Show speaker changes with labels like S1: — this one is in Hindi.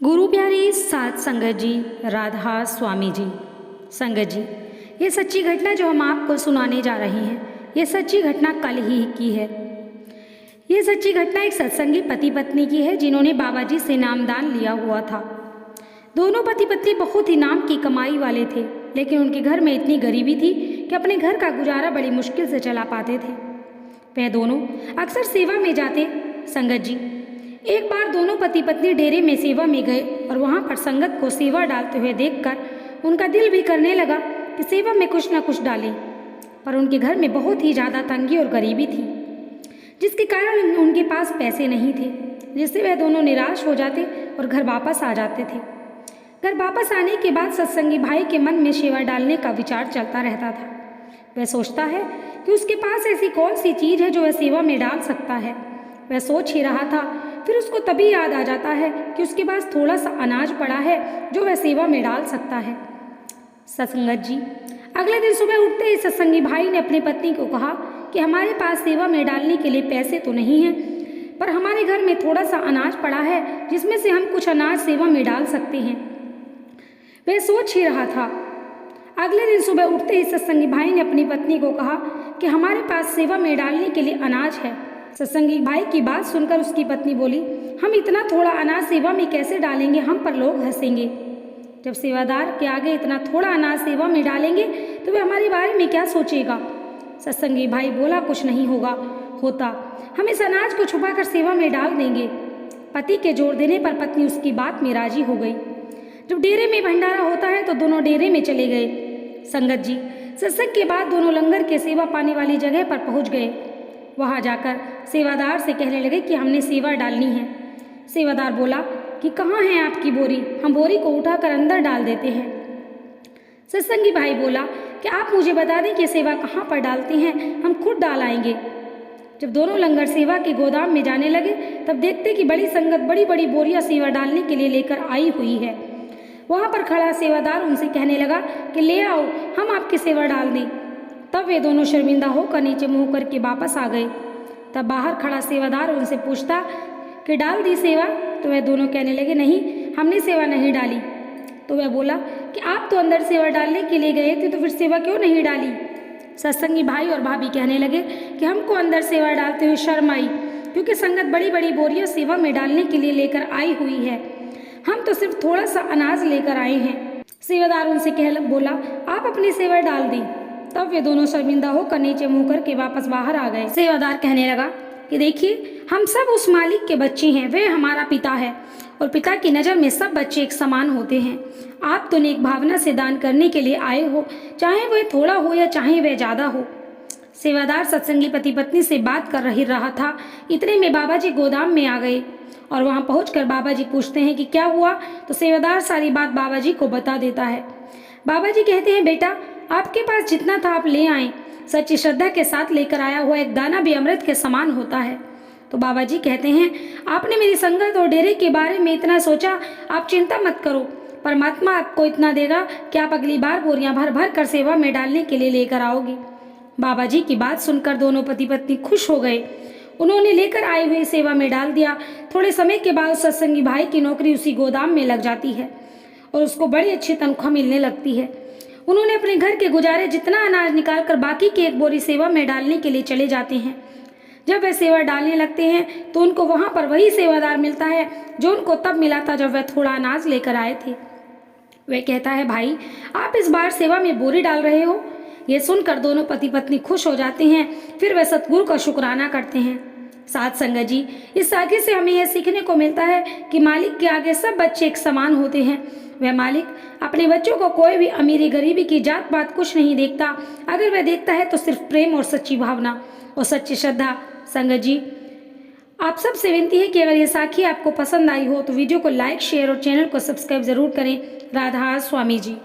S1: गुरु प्यारी सात संगत जी, राधा स्वामी जी। संगत जी, ये सच्ची घटना जो हम आपको सुनाने जा रहे हैं, ये सच्ची घटना कल ही की है। ये सच्ची घटना एक सत्संगी पति पत्नी की है जिन्होंने बाबा जी से नामदान लिया हुआ था। दोनों पति पत्नी बहुत ही नाम की कमाई वाले थे, लेकिन उनके घर में इतनी गरीबी थी कि अपने घर का गुजारा बड़ी मुश्किल से चला पाते थे। वह दोनों अक्सर सेवा में जाते। संगत जी, एक बार दोनों पति पत्नी डेरे में सेवा में गए और वहाँ पर संगत को सेवा डालते हुए देखकर उनका दिल भी करने लगा कि सेवा में कुछ न कुछ डालें, पर उनके घर में बहुत ही ज़्यादा तंगी और गरीबी थी, जिसके कारण उनके पास पैसे नहीं थे, जिससे वह दोनों निराश हो जाते और घर वापस आ जाते थे। घर वापस आने के बाद सत्संगी भाई के मन में सेवा डालने का विचार चलता रहता था। वह सोचता है कि उसके पास ऐसी कौन सी चीज़ है जो वह सेवा में डाल सकता है। वह सोच ही रहा था, फिर उसको तभी याद आ जाता है कि उसके पास थोड़ा सा अनाज पड़ा है जो वह सेवा में डाल सकता है। सत्संगत जी, अगले दिन सुबह उठते ही सत्संगी भाई ने अपनी पत्नी को कहा कि हमारे पास सेवा में डालने के लिए पैसे तो नहीं हैं, पर हमारे घर में थोड़ा सा अनाज पड़ा है जिसमें से हम कुछ अनाज सेवा में डाल सकते हैं। वह सोच ही रहा था। अगले दिन सुबह उठते ही सत्संगी भाई ने अपनी पत्नी को कहा कि हमारे पास सेवा में डालने के लिए अनाज है। सत्संगी भाई की बात सुनकर उसकी पत्नी बोली, हम इतना थोड़ा अनाज सेवा में कैसे डालेंगे, हम पर लोग हंसेंगे। जब सेवादार के आगे इतना थोड़ा अनाज सेवा में डालेंगे तो वह हमारे बारे में क्या सोचेगा। सत्संगी भाई बोला, कुछ नहीं होता, हम इस अनाज को छुपाकर सेवा में डाल देंगे। पति के जोर देने पर पत्नी उसकी बात में राजी हो गई। जब डेरे में भंडारा होता है तो दोनों डेरे में चले गए। संगत जी, सत्संग के बाद दोनों लंगर के सेवा पाने वाली जगह पर पहुंच गए। वहां जाकर सेवादार से कहने लगे कि हमने सेवा डालनी है। सेवादार बोला कि कहाँ है आपकी बोरी, हम बोरी को उठाकर अंदर डाल देते हैं। सत्संगी भाई बोला कि आप मुझे बता दें कि सेवा कहाँ पर डालते हैं, हम खुद डाल आएंगे। जब दोनों लंगर सेवा के गोदाम में जाने लगे तब देखते कि बड़ी संगत बड़ी बड़ी बोरियां सेवा डालने के लिए लेकर आई हुई है। वहाँ पर खड़ा सेवादार उनसे कहने लगा कि ले आओ, हम आपकी सेवा डाल दें। तब वे दोनों शर्मिंदा होकर नीचे मुँह करके वापस आ गए। तब बाहर खड़ा सेवादार उनसे पूछता कि डाल दी सेवा, तो वह दोनों कहने लगे नहीं, हमने सेवा नहीं डाली। तो वह बोला कि आप तो अंदर सेवा डालने के लिए गए थे, तो फिर सेवा क्यों नहीं डाली। सत्संगी भाई और भाभी कहने लगे कि हमको अंदर सेवा डालते हुए शर्म आई, क्योंकि संगत बड़ी बड़ी बोरियां सेवा में डालने के लिए लेकर आई हुई है, हम तो सिर्फ थोड़ा सा अनाज लेकर आए हैं। सेवादार उनसे बोला आप अपनी सेवा डाल दी। तब वे दोनों शर्मिंदा होकर नीचे मुँह करके वापस बाहर आ गए। सेवादार कहने लगा कि देखिए, हम सब उस मालिक के बच्चे हैं, वे हमारा पिता है और पिता की नज़र में सब बच्चे एक समान होते हैं। आप तो नेक भावना से दान करने के लिए आए हो, चाहे वह थोड़ा हो या चाहे वह ज़्यादा हो। सेवादार सत्संगी पति पत्नी से बात कर रहा था। इतने में बाबा जी गोदाम में आ गए और वहाँ पहुँचकर बाबा जी पूछते हैं कि क्या हुआ। तो सेवादार सारी बात बाबा जी को बता देता है। बाबा जी कहते हैं, बेटा आपके पास जितना था आप ले आए, सच्ची श्रद्धा के साथ लेकर आया हुआ एक दाना भी अमृत के समान होता है। तो बाबा जी कहते हैं, आपने मेरी संगत और डेरे के बारे में इतना सोचा, आप चिंता मत करो, परमात्मा आपको इतना देगा कि आप अगली बार बोरियां भर भर कर सेवा में डालने के लिए लेकर आओगे। बाबा जी की बात सुनकर दोनों पति पत्नी खुश हो गए। उन्होंने लेकर आए हुए सेवा में डाल दिया। थोड़े समय के बाद सत्संगी भाई की नौकरी उसी गोदाम में लग जाती है और उसको बड़ी अच्छी तनख्वाह मिलने लगती है। उन्होंने अपने घर के गुजारे जितना अनाज निकालकर बाकी की एक बोरी सेवा में डालने के लिए चले जाते हैं। जब वे सेवा डालने लगते हैं तो उनको वहाँ पर वही सेवादार मिलता है जो उनको तब मिला था जब वह थोड़ा अनाज लेकर आए थे। वह कहता है, भाई आप इस बार सेवा में बोरी डाल रहे हो। ये सुनकर दोनों पति पत्नी खुश हो जाते हैं। फिर वह सतगुरु का शुक्राना करते हैं। साथ संगत जी, इस साखी से हमें यह सीखने को मिलता है कि मालिक के आगे सब बच्चे एक समान होते हैं। वह मालिक अपने बच्चों को कोई भी अमीरी गरीबी की जात पात कुछ नहीं देखता। अगर वह देखता है तो सिर्फ प्रेम और सच्ची भावना और सच्ची श्रद्धा। संगत जी, आप सब से विनती है कि अगर ये साखी आपको पसंद आई हो तो वीडियो को लाइक, शेयर और चैनल को सब्सक्राइब जरूर करें। राधा स्वामी जी।